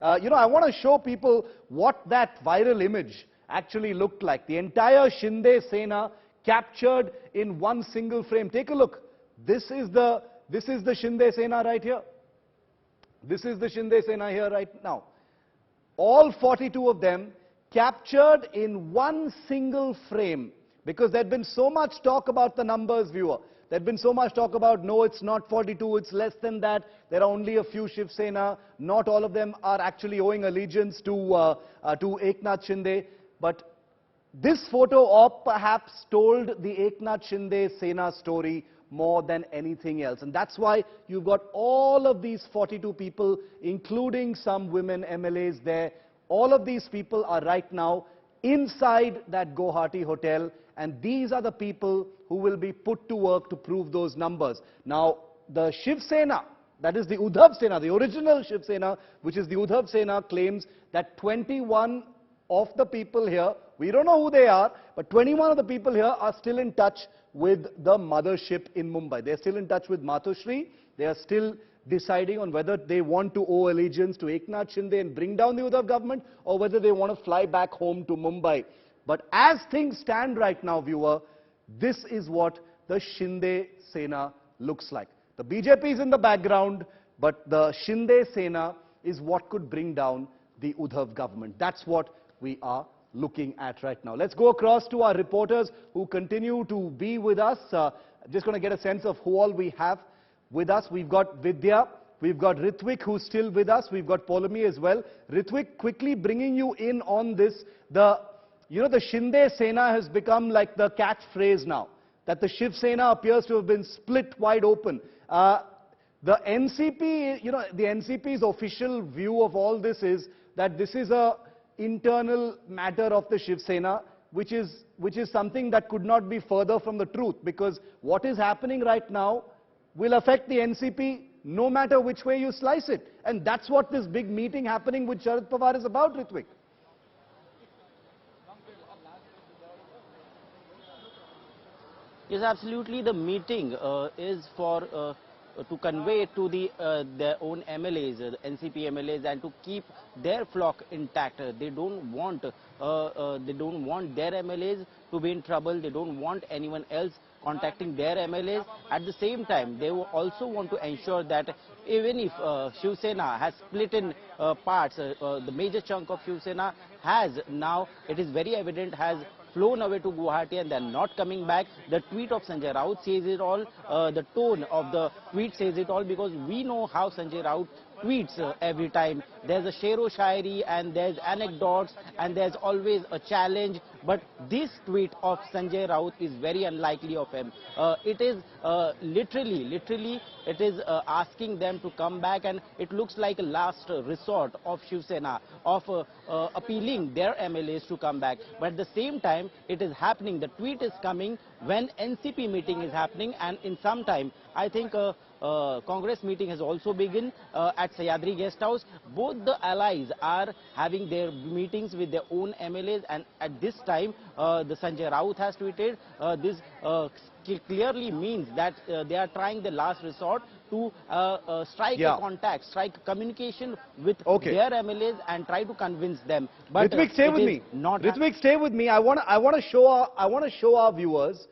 I want to show people what that viral image actually looked like. The entire Shinde Sena captured in one single frame. Take a look. This is the Shinde Sena right here. This is the Shinde Sena here right now. All 42 of them captured in one single frame, because there had been so much talk about the numbers, viewer. There had been so much talk about, no, it's not 42, it's less than that. There are only a few Shiv Sena. Not all of them are actually owing allegiance to Eknath Shinde. But this photo op perhaps told the Eknath Shinde Sena story more than anything else. And that's why you've got all of these 42 people, including some women MLAs there. All of these people are right now inside that Guwahati hotel, and these are the people who will be put to work to prove those numbers. Now, the Shiv Sena, that is the Uddhav Sena, the original Shiv Sena, which is the Uddhav Sena, claims that 21 of the people here, we don't know who they are, but 21 of the people here are still in touch with the mothership in Mumbai. They're still in touch with Matoshree. They are still deciding on whether they want to owe allegiance to Eknath Shinde and bring down the Uddhav government, or whether they want to fly back home to Mumbai. But as things stand right now, viewer, this is what the Shinde Sena looks like. The BJP is in the background, but the Shinde Sena is what could bring down the Uddhav government. That's what we are looking at right now. Let's go across to our reporters who continue to be with us. Just going to get a sense of who all we have with us. We've got Vidya, we've got Ritvik, who's still with us, we've got Polami as well. Ritvik, quickly bringing you in on this. The Shinde Sena has become like the catchphrase now, that the Shiv Sena appears to have been split wide open. The NCP, the NCP's official view of all this is that this is a internal matter of the Shiv Sena, which is something that could not be further from the truth, because what is happening right now will affect the NCP no matter which way you slice it. And that's what this big meeting happening with Sharad Pawar is about, Ritvik. Yes, absolutely. The meeting is for to convey to their own MLAs, the NCP MLAs, and to keep their flock intact. They don't want their MLAs to be in trouble. They don't want anyone else contacting their MLAs. At the same time, they will also want to ensure that even if Shiv Sena has split in parts, the major chunk of Shiv Sena has now, it is very evident, has flown away to Guwahati and they are not coming back. The tweet of Sanjay Raut says it all. The tone of the tweet says it all, because we know how Sanjay Raut tweets every time. There's a shero shairi and there's anecdotes and there's always a challenge. But this tweet of Sanjay Raut is very unlikely of him. It is literally, it is asking them to come back, and it looks like a last resort of Shiv Sena, of appealing their MLAs to come back. But at the same time, it is happening. The tweet is coming when NCP meeting is happening, and in some time, I think Congress meeting has also begun at Sahyadri Guest House. Both the allies are having their meetings with their own MLAs, and at this time, the Sanjay Raut has tweeted, this clearly means that they are trying the last resort to strike a contact, strike communication with their MLAs and try to convince them. But Ritvik, stay with me. Ritvik, stay with me. I want to show our viewers,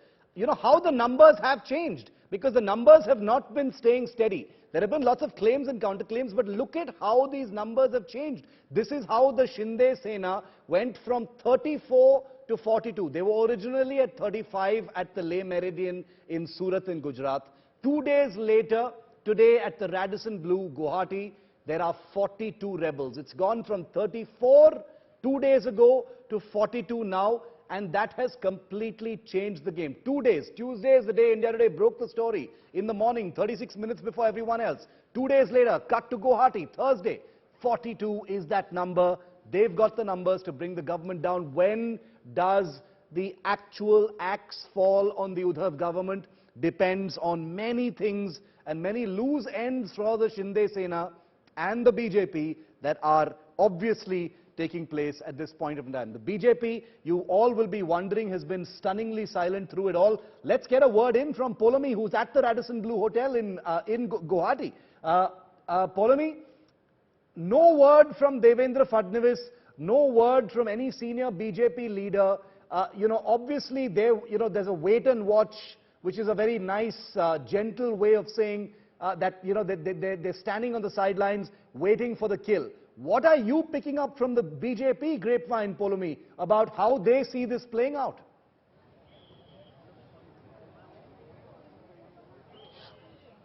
how the numbers have changed, because the numbers have not been staying steady. There have been lots of claims and counterclaims, but look at how these numbers have changed. This is how the Shinde Sena went from 34 to 42. They were originally at 35 at the Leh Meridian in Surat in Gujarat. 2 days later, today at the Radisson Blu, Guwahati, there are 42 rebels. It's gone from 34 2 days ago to 42 now, and that has completely changed the game. 2 days. Tuesday is the day India Today broke the story. In the morning, 36 minutes before everyone else. 2 days later, cut to Guwahati. Thursday, 42 is that number. They've got the numbers to bring the government down. When does the actual axe fall on the Uddhav government? Depends on many things and many loose ends for the Shinde Sena and the BJP that are obviously taking place at this point of time. The BJP, you all will be wondering, has been stunningly silent through it all. Let's get a word in from Polami, who's at the Radisson Blu Hotel in Guwahati. Polami, no word from Devendra Fadnavis, no word from any senior BJP leader. Obviously there's a wait and watch, which is a very nice, gentle way of saying that, they're standing on the sidelines waiting for the kill. What are you picking up from the BJP grapevine, Polomi, about how they see this playing out?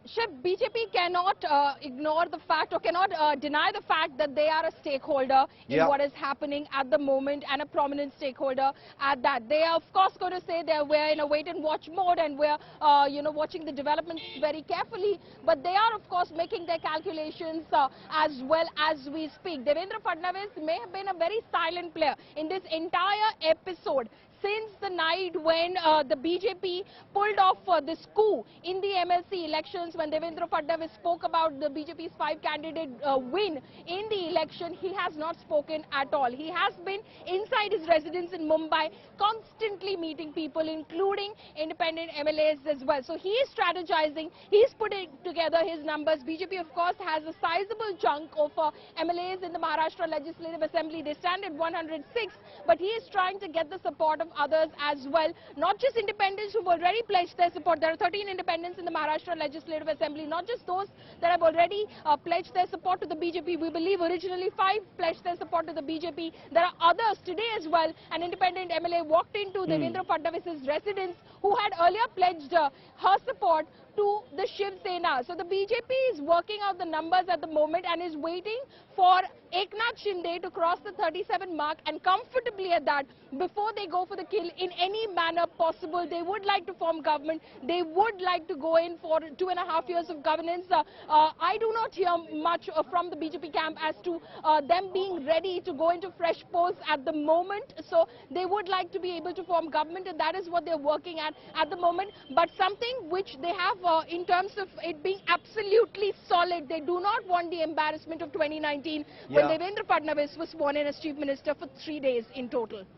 Shiv, BJP cannot ignore the fact or cannot deny the fact that they are a stakeholder in what is happening at the moment, and a prominent stakeholder at that. They are of course going to say that we're in a wait and watch mode and we're watching the developments very carefully, but they are of course making their calculations as well as we speak. Devendra Fadnavis may have been a very silent player in this entire episode since the night when the BJP pulled off this coup in the MLC elections. When Devendra Fadnavis spoke about the BJP's 5-candidate win in the election, he has not spoken at all. He has been inside his residence in Mumbai, constantly meeting people, including independent MLAs as well. So he is strategizing, he is putting together his numbers. BJP, of course, has a sizable chunk of MLAs in the Maharashtra Legislative Assembly. They stand at 106, but he is trying to get the support of others as well, not just independents who've already pledged their support. There are 13 independents in the Maharashtra Legislative Assembly, not just those that have already pledged their support to the BJP. We believe originally 5 pledged their support to the BJP. There are others today as well. An independent MLA walked into Devendra Fadnavis' residence who had earlier pledged her support to the Shiv Sena. So the BJP is working out the numbers at the moment and is waiting for Eknath Shinde to cross the 37 mark, and comfortably at that, before they go for the kill in any manner possible. They would like to form government. They would like to go in for 2.5 years of governance. I do not hear much from the BJP camp as to them being ready to go into fresh polls at the moment. So they would like to be able to form government, and that is what they're working at the moment. But something which they have in terms of it being absolutely solid, they do not want the embarrassment of 2019 when Devendra Fadnavis was sworn in as Chief Minister for 3 days in total.